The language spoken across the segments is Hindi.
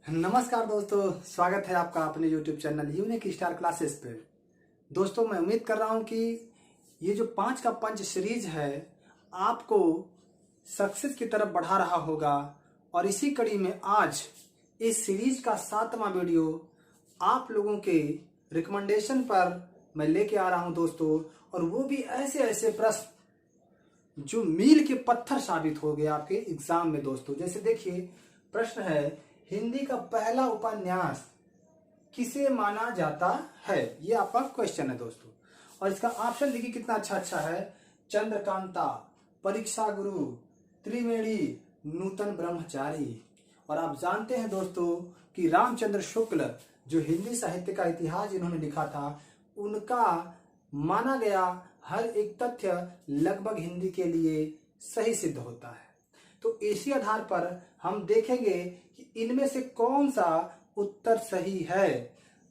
नमस्कार दोस्तों, स्वागत है आपका अपने YouTube channel unique star classes पे। दोस्तों, मैं उम्मीद कर रहा हूँ कि ये जो 5 का पंच सीरीज है आपको सक्सेस की तरफ बढ़ा रहा होगा। और इसी कड़ी में आज इस सीरीज का 7वां वीडियो आप लोगों के रिकमेंडेशन पर मैं लेके आ रहा हूँ दोस्तों। और वो भी ऐसे ऐसे प्रश्न जो मील के पत्थर साबित हो गए आपके एग्जाम में दोस्तों। जैसे देखिए, प्रश्न है, हिंदी का पहला उपन्यास किसे माना जाता है? ये आपका क्वेश्चन है दोस्तों। और इसका ऑप्शन देखिए कितना अच्छा अच्छा है। चंद्रकांता, परीक्षा गुरु, त्रिवेणी, नूतन ब्रह्मचारी। और आप जानते हैं दोस्तों कि रामचंद्र शुक्ल जो हिंदी साहित्य का इतिहास जिन्होंने लिखा था, उनका माना गया हर एक तथ्य लगभग हिंदी के लिए सही सिद्ध होता है। तो इसी आधार पर हम देखेंगे कि इनमें से कौन सा उत्तर सही है।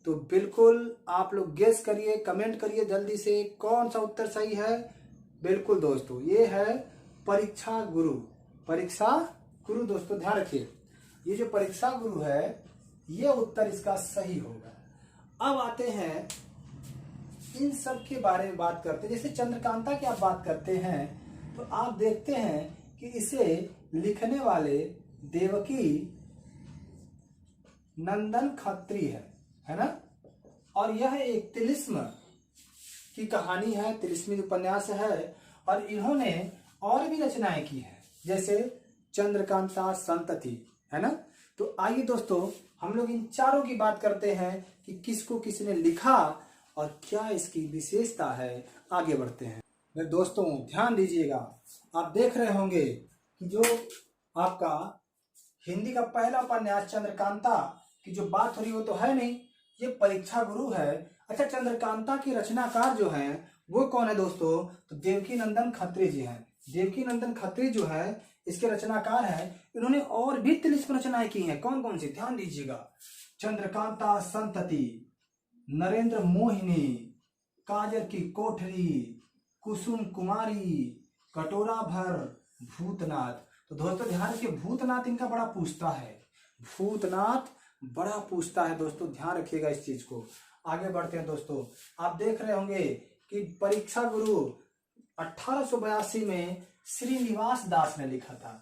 तो बिल्कुल आप लोग गेस करिए, कमेंट करिए जल्दी से, कौन सा उत्तर सही है। बिल्कुल दोस्तों, ये है परीक्षा गुरु। परीक्षा गुरु दोस्तों, ध्यान रखिए, ये जो परीक्षा गुरु है ये उत्तर इसका सही होगा। अब आते हैं इन सब के बारे में बात करते हैं। जैसे चंद्रकांता की आप बात करते हैं तो आप देखते हैं कि इसे लिखने वाले देवकी नंदन खत्री है ना। और यह एक तिलिस्म की कहानी है, तिलिस्मी उपन्यास है। और इन्होंने और भी रचनाएं की है, जैसे चंद्रकांता संतति, है ना। तो आइए दोस्तों, हम लोग इन चारों की बात करते हैं कि किसको किसने लिखा और क्या इसकी विशेषता है। आगे बढ़ते हैं। मेरे दोस्तों ध्यान दीजिएगा, आप देख रहे होंगे कि जो आपका हिंदी का पहला उपन्यास चंद्रकांता की जो बात हो रही वो तो है नहीं, ये परीक्षा गुरु है। अच्छा, चंद्रकांता की रचनाकार जो है वो कौन है दोस्तों? तो देवकी नंदन खत्री जी हैं। देवकी नंदन खत्री जो है इसके रचनाकार है। इन्होंने और भी तिलिस्म रचनाएं की हैं। कौन कौन सी? ध्यान दीजिएगा। चंद्रकांता संतति, नरेंद्र मोहिनी, काजर की कोठरी, कुसुम कुमारी, कटोरा भर, भूतनाथ। तो दोस्तों ध्यान रखिए, भूतनाथ इनका बड़ा पूछता है। भूतनाथ बड़ा पूछता है दोस्तों, ध्यान रखिएगा इस चीज को। आगे बढ़ते हैं दोस्तों, आप देख रहे होंगे कि परीक्षा गुरु 1882 में श्रीनिवास दास ने लिखा था।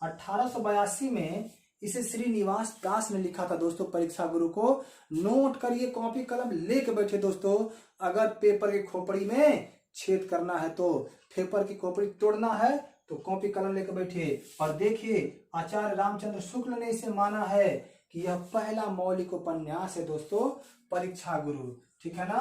1882 में इसे श्रीनिवास दास ने लिखा था दोस्तों परीक्षा गुरु को। नोट करिए, कॉपी कलम लेके बैठे दोस्तों। अगर पेपर की खोपड़ी में छेद करना है तो, पेपर की खोपड़ी तोड़ना है तो कॉपी कलम लेकर बैठिए। और देखिए, आचार्य रामचंद्र शुक्ल ने इसे माना है कि यह पहला मौलिक उपन्यास है दोस्तों, परीक्षा गुरु। ठीक है ना,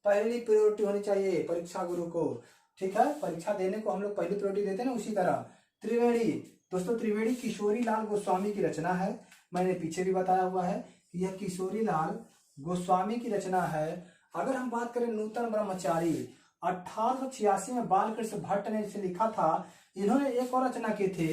पहली प्रायोरिटी होनी चाहिए परीक्षा गुरु को। ठीक है, परीक्षा देने को हम लोग पहली प्रायोरिटी देते हैं ना, उसी तरह। त्रिवेणी दोस्तों, त्रिवेणी किशोरी लाल गोस्वामी की रचना है। मैंने पीछे भी बताया हुआ है कि यह किशोरी लाल गोस्वामी की रचना है। अगर हम बात करें नूतन ब्रह्मचारी, 1886 में बालकृष्ण भट्ट ने इसे लिखा था। इन्होंने एक और रचना की थी,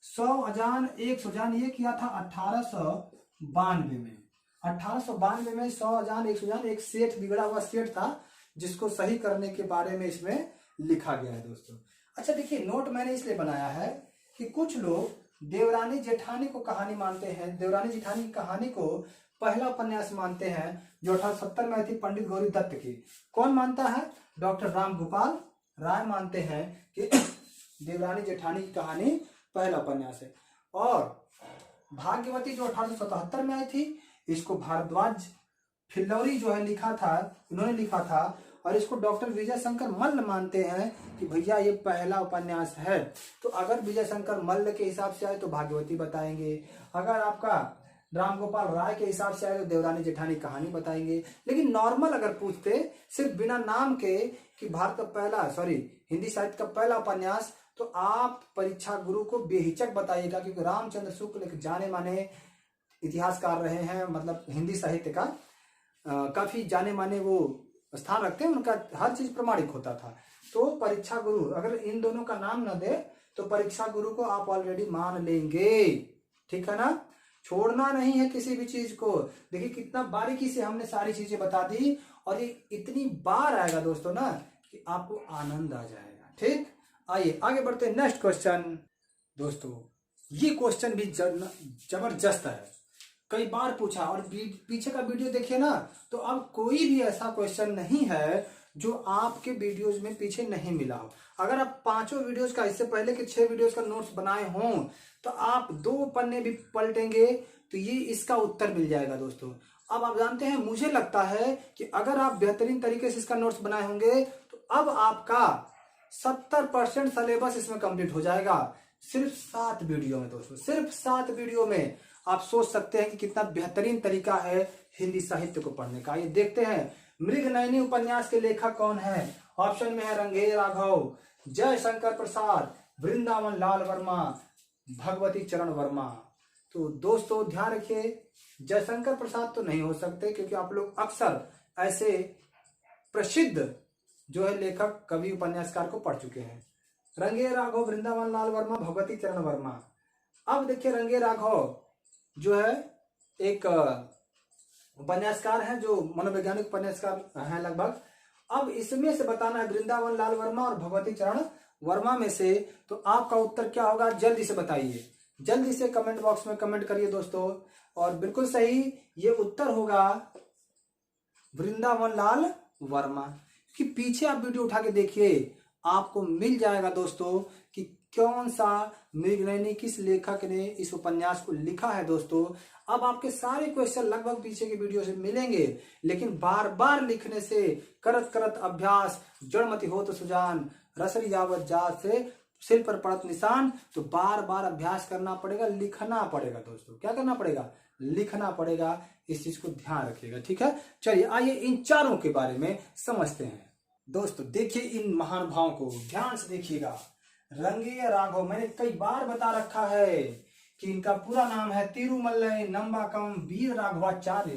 100 अजान 100 जान, ये किया था 1892 में। 1892 में 100 अजान 100 जान, एक सेठ, बिगड़ा हुआ सेठ था जिसको सही करने के बारे में इसमें लिखा गया है दोस्तों। अच्छा देखिए, नोट मैंने इसलिए बनाया है कि कुछ लोग देवरानी जेठानी को कहानी मानते हैं, देवरानी जेठानी की कहानी को पहला उपन्यास मानते हैं, जो 1870 में आई थी पंडित गौरी दत्त की। कौन मानता है? डॉक्टर राम गोपाल राय मानते हैं कि देवरानी जेठानी की कहानी पहला उपन्यास है। और भाग्यवती जो 1877 में आई थी, इसको भारद्वाज फिल्लौरी जो है लिखा था, इन्होंने लिखा था। और इसको डॉक्टर विजय शंकर मल्ल मानते हैं कि भैया ये पहला उपन्यास है। तो अगर विजय शंकर मल्ल के हिसाब से आए तो भाग्यवती बताएंगे, अगर आपका रामगोपाल राय के हिसाब से आए तो देवरानी जेठानी कहानी बताएंगे। लेकिन नॉर्मल अगर पूछते सिर्फ बिना नाम के कि भारत का पहला, हिंदी साहित्य का पहला उपन्यास, तो आप परीक्षा गुरु को बेहिचक बताइएगा, क्योंकि रामचंद्र शुक्ल एक जाने माने इतिहासकार रहे हैं, मतलब हिंदी साहित्य का काफी जाने माने वो स्थान रखते हैं, उनका हर चीज प्रमाणिक होता था। तो परीक्षा गुरु अगर इन दोनों का नाम न दे तो परीक्षा गुरु को आप ऑलरेडी मान लेंगे। ठीक है ना, छोड़ना नहीं है किसी भी चीज को। देखिए कितना बारीकी से हमने सारी चीजें बता दी, और ये इतनी बार आएगा दोस्तों ना कि आपको आनंद आ जाएगा। ठीक, आइए आगे बढ़ते हैं। नेक्स्ट क्वेश्चन दोस्तों, ये क्वेश्चन भी जबरदस्त है। कई बार पूछा, और पीछे का वीडियो देखिए ना, तो अब कोई भी ऐसा क्वेश्चन नहीं है जो आपके वीडियोज में पीछे नहीं मिला हो। अगर आप 5 वीडियोज का, इससे पहले के 6 वीडियोज का नोट्स बनाए हों, तो आप 2 पन्ने भी पलटेंगे तो ये इसका उत्तर मिल जाएगा दोस्तों। अब आप जानते हैं, मुझे लगता है कि अगर आप बेहतरीन तरीके से इसका नोट्स बनाए होंगे तो अब आपका 70% सिलेबस इसमें कंप्लीट हो जाएगा, सिर्फ 7 वीडियो में दोस्तों, सिर्फ 7 वीडियो में। आप सोच सकते हैं कि कितना बेहतरीन तरीका है हिंदी साहित्य को पढ़ने का। ये देखते हैं, मृगनयनी उपन्यास के लेखक कौन है? ऑप्शन में है रंगेर राघव, जय शंकर प्रसाद, वृंदावन लाल वर्मा, भगवती चरण वर्मा। तो दोस्तों ध्यान रखिए, जयशंकर प्रसाद तो नहीं हो सकते, क्योंकि आप लोग अक्सर ऐसे प्रसिद्ध जो है लेखक, कवि, उपन्यासकार को पढ़ चुके हैं। रंगेर राघव, वृंदावन लाल वर्मा, भगवती चरण वर्मा। अब देखिए, रंगेर राघव जो है एक उपन्यासकार है, जो मनोवैज्ञानिक उपन्यासकार है लगभग। अब इसमें से बताना है वृंदावन लाल वर्मा और भगवती चरण वर्मा में से, तो आपका उत्तर क्या होगा जल्दी से बताइए, जल्दी से कमेंट बॉक्स में कमेंट करिए दोस्तों। और बिल्कुल सही, ये उत्तर होगा वृंदावन लाल वर्मा। कि पीछे आप वीडियो उठा के देखिए, आपको मिल जाएगा दोस्तों कि कौन सा मृगनयनी, किस लेखक ने इस उपन्यास को लिखा है दोस्तों। अब आपके सारे क्वेश्चन लगभग पीछे के वीडियो से मिलेंगे, लेकिन बार बार लिखने से, करत करत अभ्यास, जड़मति हो तो सुजान, रसरी यावत जात से सिल पर पड़त निशान। तो बार बार अभ्यास करना पड़ेगा, लिखना पड़ेगा दोस्तों। क्या करना पड़ेगा? लिखना पड़ेगा। इस चीज को ध्यान रखिएगा, ठीक है। चलिए आइए इन चारों के बारे में समझते हैं दोस्तों। देखिए इन महानुभावों को ध्यान से देखिएगा। रंगेर राघव, मैंने कई बार बता रखा है कि इनका पूरा नाम है तिरुमल्लई नंबाकम वीर राघवाचार्य।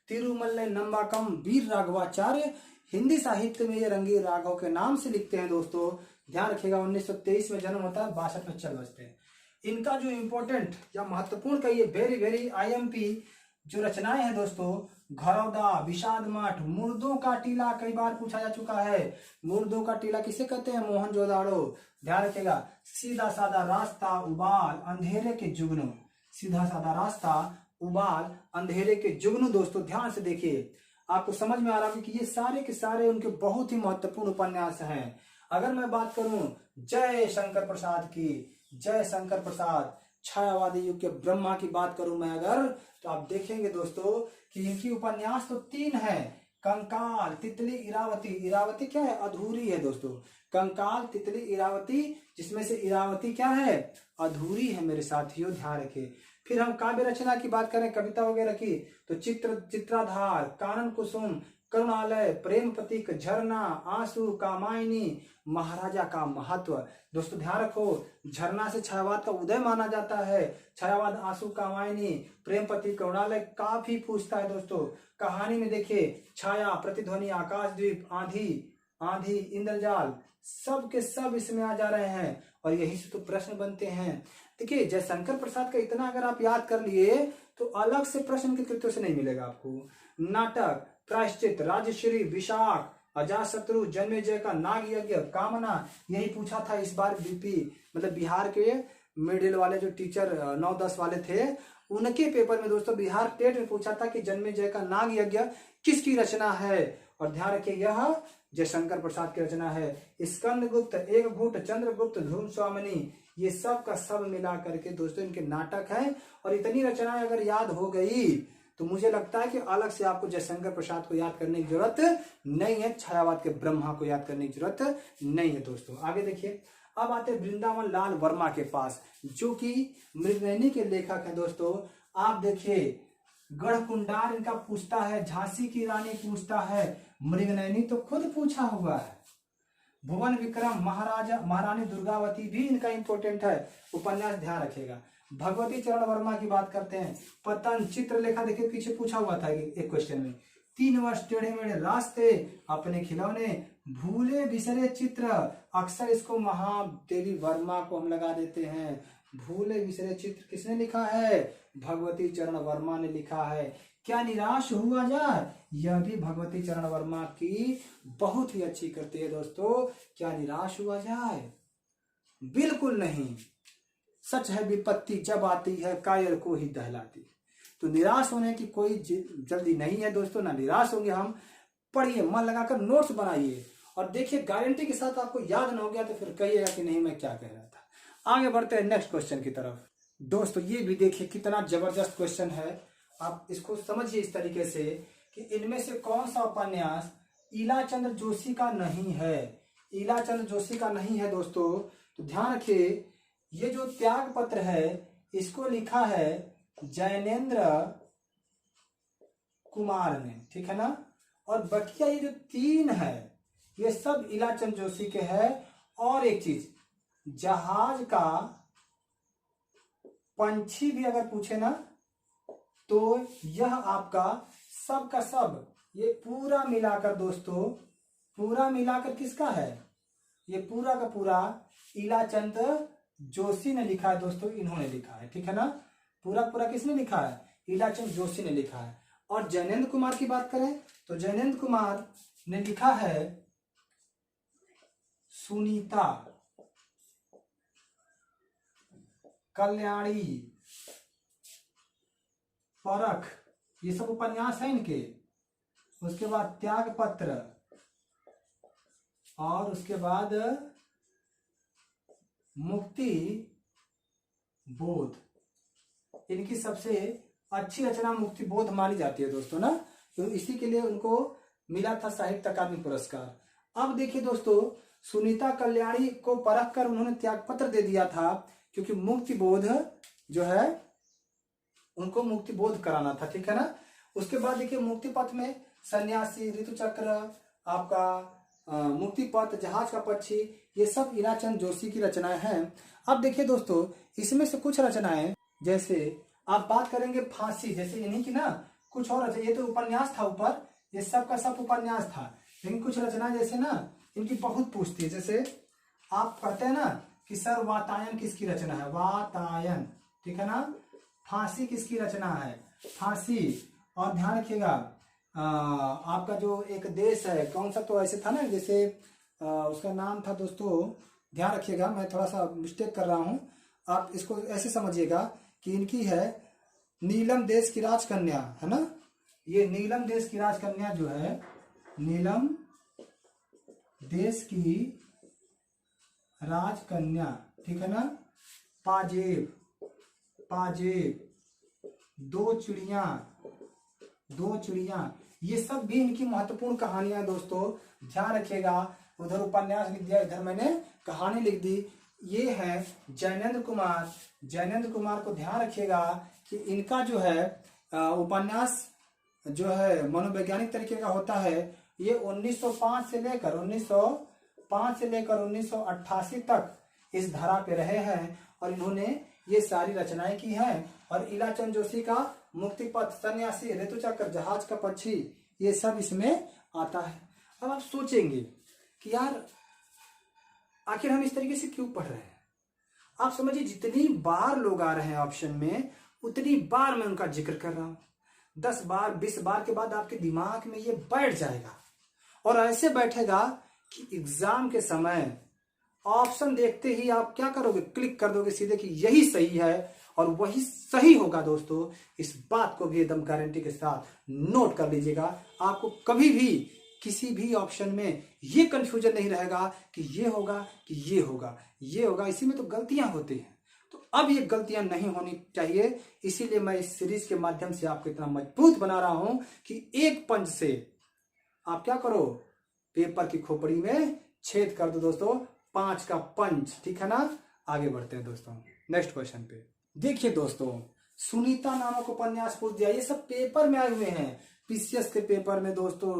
तिरुमल्लई नंबाकम वीर राघवाचार्य। हिंदी साहित्य में ये रंगेर राघव के नाम से लिखते हैं दोस्तों। ध्यान रखिएगा, 1923 में जन्म होता है, 62 में चल बसते हैं। इनका जो इम्पोर्टेंट या महत्वपूर्ण कहिए, वेरी वेरी IMP जो रचनाएं हैं दोस्तों, घरौदा, विषाद मठ, मुर्दों का टीला, कई बार पूछा जा चुका है। मुर्दों का टीला किसे कहते हैं? मोहनजोदाड़ो। ध्यान रखिएगा, सीधा साधा रास्ता, उबाल, अंधेरे के जुगनू। सीधा साधा रास्ता, उबाल, अंधेरे के जुगनू। दोस्तों ध्यान से देखिए, आपको समझ में आ रहा है कि ये सारे के सारे उनके बहुत ही महत्वपूर्ण उपन्यास हैं। अगर मैं बात करूं जय शंकर प्रसाद की, जय शंकर प्रसाद, छायावादी युग के ब्रह्मा की बात करूं मैं अगर, तो आप देखेंगे दोस्तों कि इनकी उपन्यास तो 3 है। कंकाल, तितली, इरावती। इरावती क्या है? अधूरी है दोस्तों। कंकाल, तितली, इरावती, जिसमें से इरावती क्या है? अधूरी है मेरे साथियों, ध्यान रखिए। फिर हम काव्य रचना की बात करें, कविता वगैरह की, तो चित्राधार, कानन कुसुम, करुणालय, प्रेम प्रतीक, झरना, आंसू, कामायनी, महाराजा का महत्व। दोस्तों ध्यान रखो, झरना से छायावाद का उदय माना जाता है। छायावाद, आंसू, कामायनी, प्रेम प्रतीक, करुणालय काफी पूछता है दोस्तों। कहानी में देखिए, छाया, प्रतिध्वनि, आकाशद्वीप, आंधी, आंधी, इंद्रजाल, सब के सब इसमें आ जा रहे हैं, और यही से तो प्रश्न बनते हैं। देखिए जयशंकर प्रसाद का इतना अगर आप याद कर लिए तो अलग से प्रश्न के कृत्यों से नहीं मिलेगा आपको। नाटक, प्रायश्चित, राजश्री, विशाख, अजातशत्रु, जन्मेजय का नाग यज्ञ, कामना, यही पूछा था इस बार बीपी, मतलब बिहार के मिडिल वाले जो टीचर 9-10 वाले थे, उनके पेपर में दोस्तों बिहार टेट में पूछा था कि जन्मेजय का नाग यज्ञ किसकी रचना है। और ध्यान रखिए, यह जयशंकर प्रसाद की रचना है। स्कंदगुप्त, एकघूट, चंद्रगुप्त, ध्रुव स्वामिनी, ये सब का सब मिला करके दोस्तों इनके नाटक हैं। और इतनी रचनाएं अगर याद हो गई तो मुझे लगता है कि अलग से आपको जयशंकर प्रसाद को याद करने की जरूरत नहीं है, छायावाद के ब्रह्मा को याद करने की जरूरत नहीं है दोस्तों। आगे देखिए, अब आते वृंदावन लाल वर्मा के पास, जो कि मृगनयनी के लेखक हैं दोस्तों। आप देखिए, गढ़कुंडार इनका पूछता है, झांसी की रानी पूछता है, मृगनयनी तो खुद पूछा हुआ है। भुवन विक्रम, महाराजा महारानी दुर्गावती भी इनका इंपॉर्टेंट है उपन्यास, ध्यान रखिएगा। भगवती चरण वर्मा की बात करते हैं, पतन, चित्रलेखा, देखिए पीछे पूछा हुआ था एक क्वेश्चन में। 3 वर्ष टेढ़े मेढ़े रास्ते, अपने खिलौने, भूले बिसरे चित्र, अक्सर इसको महादेवी वर्मा को हम लगा देते हैं। भूले बिसरे चित्र किसने लिखा है? भगवती चरण वर्मा ने लिखा है। क्या निराश हुआ जाए, यह भी भगवती चरण वर्मा की बहुत ही अच्छी कृति है दोस्तों। क्या निराश हुआ जाए? बिल्कुल नहीं। सच है विपत्ति जब आती है कायर को ही दहलाती। तो निराश होने की कोई जल्दी नहीं है दोस्तों, ना निराश होंगे हम। पढ़िए, मन लगाकर नोट्स बनाइए और देखिए, गारंटी के साथ आपको याद ना हो गया तो फिर कहिएगा कि नहीं मैं क्या कह रहा था। आगे बढ़ते हैं नेक्स्ट क्वेश्चन की तरफ। दोस्तों ये भी देखिए कितना जबरदस्त क्वेश्चन है, आप इसको समझिए इस तरीके से कि इनमें से कौन सा उपन्यास ईलाचंद्र जोशी का नहीं है। ईलाचंद्र जोशी का नहीं है दोस्तों, तो ध्यान रखिए, ये जो त्याग पत्र है इसको लिखा है जैनेन्द्र कुमार ने, ठीक है ना। और बकिया ये जो 3 है ये सब ईलाचंद्र जोशी के है। और एक चीज, जहाज का पंछी भी अगर पूछे ना तो यह आपका सब का सब, ये पूरा मिलाकर दोस्तों, पूरा मिलाकर किसका है, ये पूरा का पूरा ईलाचंद्र जोशी ने लिखा है दोस्तों, इन्होंने लिखा है, ठीक है ना। पूरा पूरा किसने लिखा है, ईलाचंद्र जोशी ने लिखा है। और जैनेन्द्र कुमार की बात करें तो जैनेन्द्र कुमार ने लिखा है सुनीता, कल्याणी, परख, ये सब उपन्यास है इनके। उसके बाद त्याग पत्र और उसके बाद मुक्ति बोध, इनकी सबसे अच्छी रचना मुक्ति बोध मानी जाती है दोस्तों ना। तो इसी के लिए उनको मिला था साहित्य अकादमी पुरस्कार। अब देखिए दोस्तों, सुनीता कल्याणी को परख कर उन्होंने त्याग पत्र दे दिया था, क्योंकि मुक्ति बोध जो है उनको मुक्ति बोध कराना था, ठीक है ना। उसके बाद देखिए मुक्ति पथ में सन्यासी, ऋतु चक्र, आपका मुक्ति पथ, जहाज का पक्षी, ये सब ईलाचंद्र जोशी की रचनाएं हैं। अब देखिए दोस्तों, इसमें से कुछ रचनाएं, जैसे आप बात करेंगे फांसी, जैसे इन्हीं की ना कुछ और रचना, ये तो उपन्यास था ऊपर, ये सब का सब उपन्यास था, लेकिन कुछ रचना जैसे ना इनकी बहुत पूछती है। जैसे आप कहते हैं ना कि सर वातायन किसकी रचना है, वातायन, ठीक है ना। फांसी किसकी रचना है, फांसी। और ध्यान रखिएगा आपका जो एक देश है कौन सा, तो ऐसे था ना, जैसे उसका नाम था दोस्तों, ध्यान रखिएगा, मैं थोड़ा सा मिस्टेक कर रहा हूं, आप इसको ऐसे समझिएगा कि इनकी है नीलम देश की राजकन्या, है ना। ये नीलम देश की राजकन्या जो है, नीलम देश की राजकन्या, ठीक है ना। पाजेब, पाजेब, दो चिड़िया, ये सब भी इनकी महत्वपूर्ण कहानियां दोस्तों, ध्यान रखिएगा। उधर उपन्यास लिख दिया, इधर मैंने कहानी लिख दी। ये है जैनेन्द्र कुमार, जैनेन्द्र कुमार को ध्यान रखिएगा कि इनका जो है उपन्यास जो है मनोवैज्ञानिक तरीके का होता है। ये 1905 से लेकर 1988 तक इस धरा पे रहे हैं और इन्होंने ये सारी रचनाएं की हैं। और ईलाचंद्र जोशी का मुक्ति पथ, सन्यासी, ऋतु चक्र, जहाज का पक्षी, ये सब इसमें आता है। अब आप सोचेंगे कि यार आखिर हम इस तरीके से क्यों पढ़ रहे हैं। आप समझिए, जितनी बार लोग आ रहे हैं ऑप्शन में, उतनी बार मैं उनका जिक्र कर रहा हूं। 10 बार 20 बार के बाद आपके दिमाग में ये बैठ जाएगा और ऐसे बैठेगा कि एग्जाम के समय ऑप्शन देखते ही आप क्या करोगे, क्लिक कर दोगे सीधे कि यही सही है और वही सही होगा दोस्तों। इस बात को भी एकदम गारंटी के साथ नोट कर लीजिएगा। आपको कभी भी किसी भी ऑप्शन में ये कंफ्यूजन नहीं रहेगा कि ये होगा कि ये होगा, ये होगा। इसी में तो गलतियां होती हैं, तो अब ये गलतियां नहीं होनी चाहिए। इसीलिए मैं इस सीरीज के माध्यम से आपको इतना मजबूत बना रहा हूं कि एक पंच से आप क्या करो, पेपर की खोपड़ी में छेद कर दो दोस्तों, 5 का पंच, ठीक है ना। आगे बढ़ते हैं दोस्तों नेक्स्ट क्वेश्चन पे। देखिए दोस्तों, सुनीता नामक उपन्यास पूछ दिया। ये सब पेपर में आए हुए हैं, पीसीएस के पेपर में दोस्तों,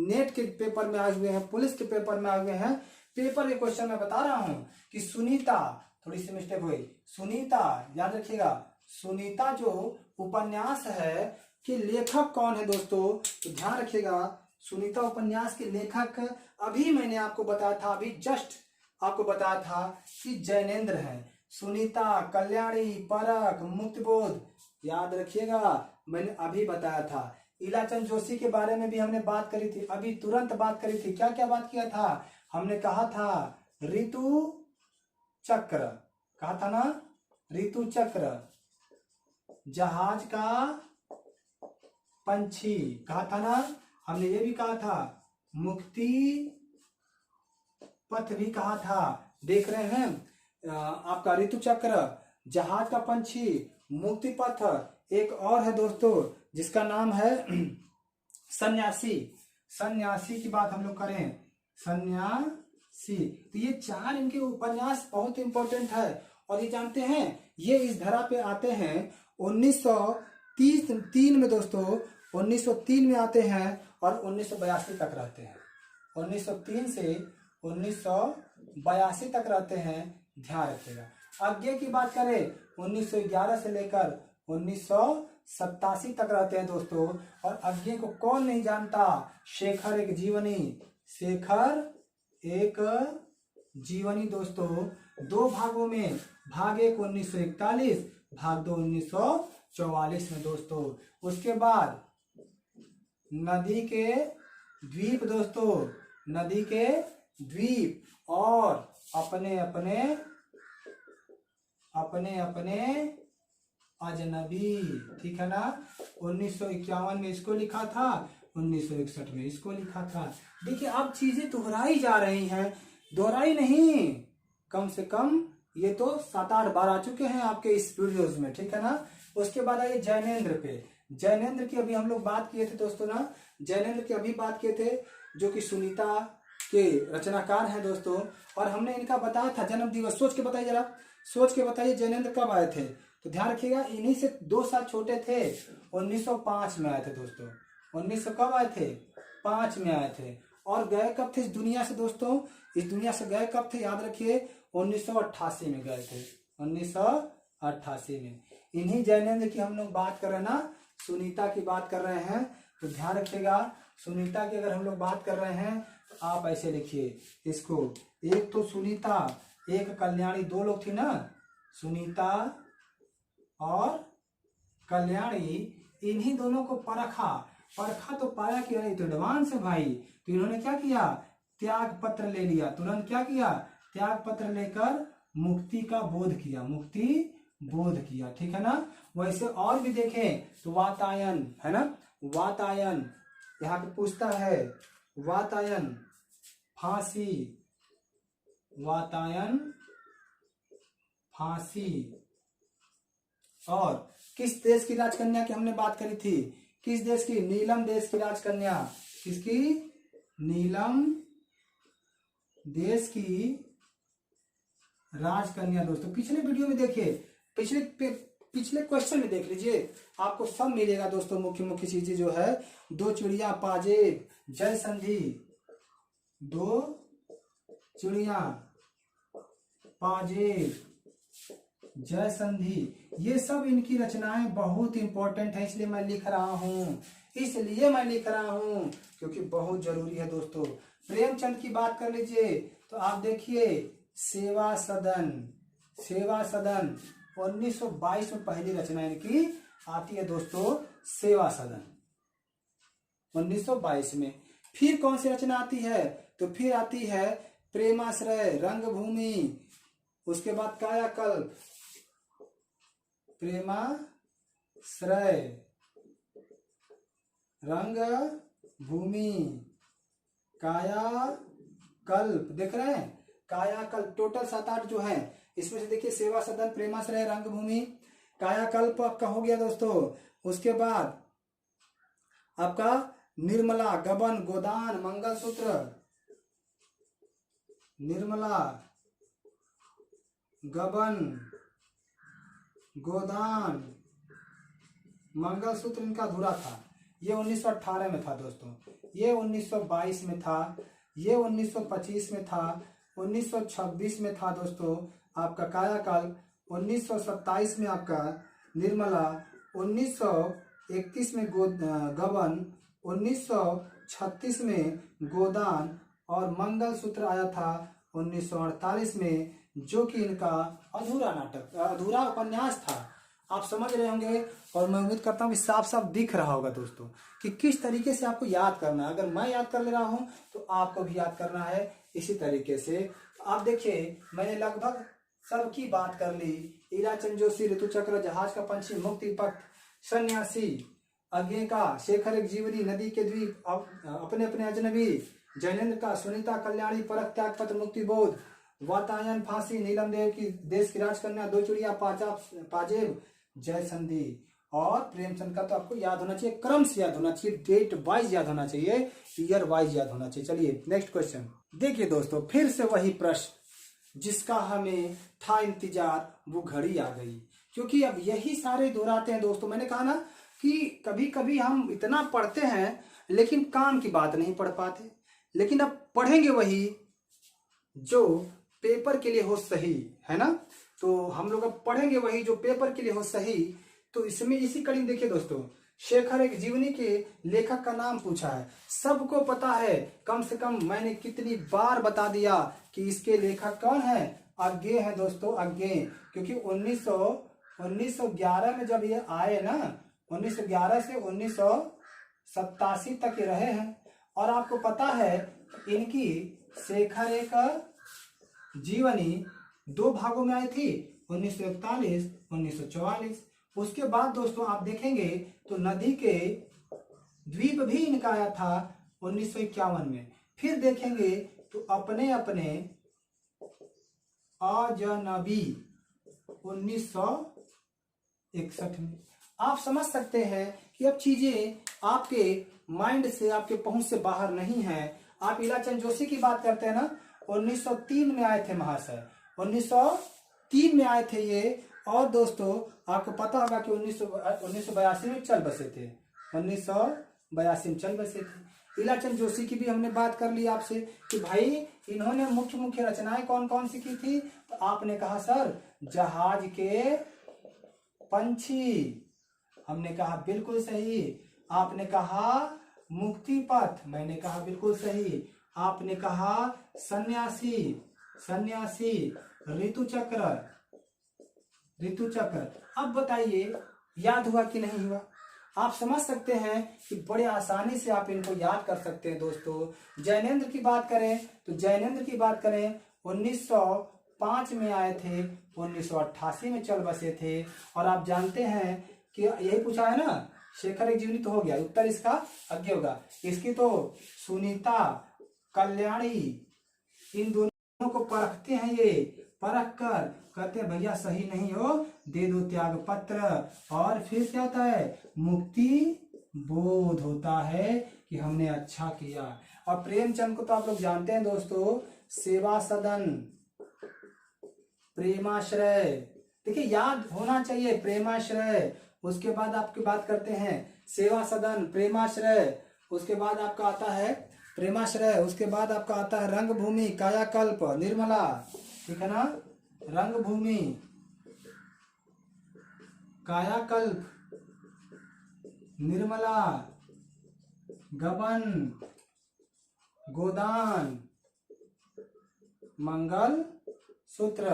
नेट के पेपर में आए हुए हैं, पुलिस के पेपर में आए हुए हैं। पेपर के क्वेश्चन में बता रहा हूं कि सुनीता, थोड़ी सी मिस्टेक हुई, सुनीता याद रखिएगा, सुनीता जो उपन्यास है कि लेखक कौन है दोस्तों, तो ध्यान रखिएगा। सुनीता उपन्यास के लेखक अभी मैंने आपको बताया था, अभी जस्ट आपको बताया था कि जैनेन्द्र है। सुनीता, कल्याणी, परख, मुक्तिबोध, याद रखिएगा, मैंने अभी बताया था। ईलाचंद्र जोशी के बारे में भी हमने बात करी थी, अभी तुरंत बात करी थी। क्या क्या बात किया था, हमने कहा था ऋतु चक्र, कहा था ना ऋतु चक्र, जहाज का पंछी कहा था ना, हमने ये भी कहा था मुक्ति पथ भी कहा था। देख रहे हैं आपका ऋतु चक्र, जहाज का पंछी, मुक्ति पथ, एक और है दोस्तों जिसका नाम है सन्यासी। सन्यासी की बात हम लोग करें, सन्यासी। तो ये चार इनके उपन्यास बहुत इंपॉर्टेंट है। और ये जानते हैं ये इस धरा पे आते हैं 1933 में दोस्तों, 1903 में आते हैं और 1982 तक रहते हैं। 1903 से 1982 तक रहते हैं, ध्यान रखिएगा। आगे की बात करें 1911 से लेकर 1987 तक रहते हैं दोस्तों। और आगे को कौन नहीं जानता, शेखर एक जीवनी। शेखर एक जीवनी दोस्तों, दो भागों में, भाग 1 1941, भाग 2 1944 में दोस्तों। उसके बाद नदी के द्वीप दोस्तों, नदी के द्वीप और अपने अपने अजनबी, ठीक है ना। 1951 में इसको लिखा था, 1961 में इसको लिखा था। देखिए अब चीजें दोहराई जा रही हैं, दोहराई नहीं, कम से कम ये तो 7-8 बार आ चुके हैं आपके इस वीडियोज में, ठीक है ना। उसके बाद आइए जैनेन्द्र पे। जैनेन्द्र की अभी हम लोग बात किए थे दोस्तों ना, जैनेन्द्र की अभी बात किए थे, जो कि सुनीता के रचनाकार हैं दोस्तों। और हमने इनका बताया था जन्म दिवस, सोच के बताइए जरा, सोच के बताइए जैनेन्द्र कब आए थे। तो ध्यान रखिएगा इन्हीं से 2 साल छोटे थे, 1905 में आए थे दोस्तों। 1900 कब आए थे, 5 में आए थे। और गए कब थे इस दुनिया से दोस्तों, इस दुनिया से गए कब थे, याद रखिए 1988 में गए थे, 1988 में। इन्हीं जैनेन्द्र की हम लोग बात कर रहे हैं ना, सुनीता की बात कर रहे हैं। तो ध्यान रखिएगा सुनीता की अगर हम लोग बात कर रहे हैं तो आप ऐसे लिखिए इसको, एक तो सुनीता, एक कल्याणी, 2 लोग थी ना, सुनीता और कल्याणी। इन्हीं दोनों को परखा तो पाया कि अरे तो एडवांस है भाई। तो इन्होंने क्या किया, त्याग पत्र ले लिया, तुरंत क्या किया, त्याग पत्र लेकर मुक्ति का बोध किया, मुक्ति बोध किया, ठीक है ना। वैसे और भी देखें तो वातायन है ना, वातायन यहाँ पे पूछता है, वातायन फांसी, वातायन फांसी। और किस देश की राजकन्या की हमने बात करी थी, किस देश की, नीलम देश की राजकन्या, किसकी, नीलम देश की राजकन्या दोस्तों। पिछले वीडियो में देखिए, पिछले क्वेश्चन में देख लीजिए, आपको सब मिलेगा दोस्तों। मुख्य चीजें जो है, 2 चिड़िया पाजेब, जय संधि, 2 चिड़िया पाजेब, जय संधि, ये सब इनकी रचनाएं बहुत इंपॉर्टेंट है, इसलिए मैं लिख रहा हूं, क्योंकि बहुत जरूरी है दोस्तों। प्रेमचंद की बात कर लीजिए तो आप देखिए सेवा सदन, 1922 में पहली रचना इनकी आती है दोस्तों, सेवा सदन 1922 में। फिर कौन सी रचना आती है, तो फिर आती है प्रेमाश्रय, रंगभूमि, उसके बाद कायाकल्प, प्रेमाश्रय, रंगभूमि, कायाकल्प, देख रहे हैं कायाकल्प, टोटल 7-8 जो है, इसमें से देखिए सेवा सदन, प्रेमाश्रय, रंगभूमि, कायाकल्प आपका हो गया दोस्तों। उसके बाद आपका निर्मला, गबन, गोदान, मंगलसूत्र, निर्मला, गबन, गोदान, मंगलसूत्र इनका अधूरा था, ये 1918 में था दोस्तों, ये 1922 में था, ये 1925 में था, 1926 में था दोस्तों आपका कायाकल्प, 1927 में आपका निर्मला, 1931 में गबन, 1936 में गोदान और मंगलसूत्र आया था 1948 में, जो कि इनका अधूरा उपन्यास था। आप समझ रहे होंगे और मैं उम्मीद करता हूँ कि साफ साफ दिख रहा होगा दोस्तों कि किस तरीके से आपको याद करना है। अगर मैं याद कर ले रहा हूँ तो आपको भी याद करना है इसी तरीके से। आप देखिए मैंने लगभग सबकी बात कर ली, ईराचंद जोशी, ऋतु चक्र, जहाज का पंछी, मुक्ति पथ, सन्यासी, अज्ञे का शेखर एक जीवनी, नदी के द्वीप, अपने अपने अजनबी, जैनेन्द्र का सुनीता कल्याणी, परख त्याग पत्र, मुक्ति बोध, वातायन फांसी, नीलम देव की देश की राजकन्या, दो चिड़िया, पाजेब, जय संधि। और प्रेमचंद का तो आपको याद होना चाहिए, क्रम से याद होना चाहिए, डेट वाइज याद होना चाहिए, ईयर वाइज याद होना चाहिए। चलिए नेक्स्ट क्वेश्चन देखिए दोस्तों, फिर से वही प्रश्न जिसका हमें था इंतजार, वो घड़ी आ गई। क्योंकि अब यही सारे दोहराते हैं दोस्तों। मैंने कहा ना कि कभी कभी हम इतना पढ़ते हैं लेकिन काम की बात नहीं पढ़ पाते, लेकिन अब पढ़ेंगे वही जो पेपर के लिए हो सही, है ना। तो हम लोग अब पढ़ेंगे वही जो पेपर के लिए हो सही। तो इसमें इसी कड़ी में देखिए दोस्तों, शेखर एक जीवनी के लेखक का नाम पूछा है, सबको पता है, कम से कम मैंने कितनी बार बता दिया कि इसके लेखक कौन है, अज्ञे है दोस्तों, अज्ञे। क्योंकि 1911 में जब ये आए ना, 1911 से 1987 तक ये रहे हैं। और आपको पता है इनकी शेखर एक जीवनी 2 भागों में आई थी, 1941, 1944। उसके बाद दोस्तों आप देखेंगे तो नदी के द्वीप भी इनका आया था 1951 में। फिर देखेंगे तो अपने अपने अजनबी 1961 में। आप समझ सकते हैं कि अब चीजें आपके माइंड से, आपके पहुंच से बाहर नहीं है। आप इलाचंद जोशी की बात करते हैं ना, 1903 में आए थे महाशय, 1903 में आए थे ये। और दोस्तों आपको पता होगा कि 1982 में चल बसे थे, 1982 में चल बसे थे। इलाचंद जोशी की भी हमने बात कर ली आपसे कि भाई इन्होंने मुख्य मुख्य रचनाएं कौन कौन सी की थी। तो आपने कहा सर जहाज के पंछी, हमने कहा बिल्कुल सही। आपने कहा मुक्ति पथ, मैंने कहा बिल्कुल सही। आपने कहा सन्यासी, सन्यासी, ऋतुचक्र, ऋतुचक्र। अब बताइए याद हुआ कि नहीं हुआ। आप समझ सकते हैं कि बड़े आसानी से आप इनको याद कर सकते हैं दोस्तों। जैनेन्द्र की बात करें तो जैनेन्द्र की बात करें 1905 में आए थे, 1988 में चल बसे थे। और आप जानते हैं कि यही पूछा है ना, शेखर एक जीवनी तो हो गया, उत्तर इसका अज्ञे होगा। इसकी तो सुनीता कल्याणी, इन दोनों को परखते हैं, ये परख कर कहते हैं भैया सही नहीं हो, दे दो त्याग पत्र। और फिर क्या होता है, मुक्ति बोध होता है कि हमने अच्छा किया। और प्रेमचंद को तो आप लोग जानते हैं दोस्तों, सेवा सदन, प्रेमाश्रय, देखिए याद होना चाहिए, प्रेमाश्रय। उसके बाद आपकी बात करते हैं सेवा सदन, प्रेमाश्रय। उसके बाद आपका आता है प्रेमाश्रय, उसके बाद आपका आता है रंगभूमि, कायाकल्प, निर्मला, ठीक है ना, रंगभूमि, कायाकल्प, निर्मला, गबन, गोदान, मंगल सूत्र।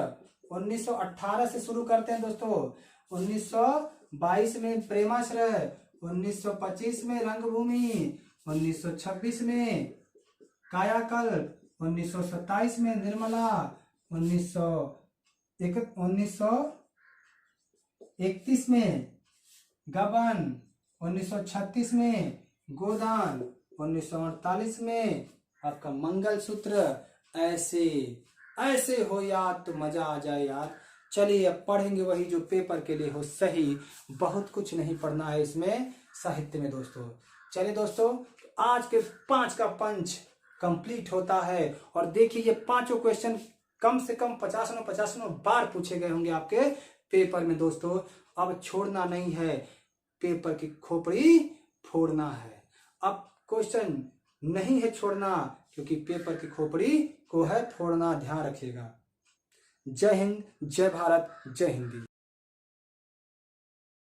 1918 से शुरू करते हैं दोस्तों, 1922 में प्रेमाश्रय, 1925 में रंगभूमि, 1926 में कायाकल्प, 1927 में निर्मला, 1931 में गबन, 1936 में गोदान, 1948 में आपका मंगल सूत्र। ऐसे ऐसे हो याद तो मजा आ जाए यार। चलिए अब पढ़ेंगे वही जो पेपर के लिए हो सही। बहुत कुछ नहीं पढ़ना है इसमें साहित्य में दोस्तों। चलिए दोस्तों, आज के 5 का पंच कंप्लीट होता है। और देखिए ये 5 क्वेश्चन कम से कम 50 बार पूछे गए होंगे आपके पेपर में दोस्तों। अब छोड़ना नहीं है, पेपर की खोपड़ी फोड़ना है। अब क्वेश्चन नहीं है छोड़ना, क्योंकि पेपर की खोपड़ी को है फोड़ना, ध्यान रखिएगा। जय हिंद, जय भारत, जय हिंदी।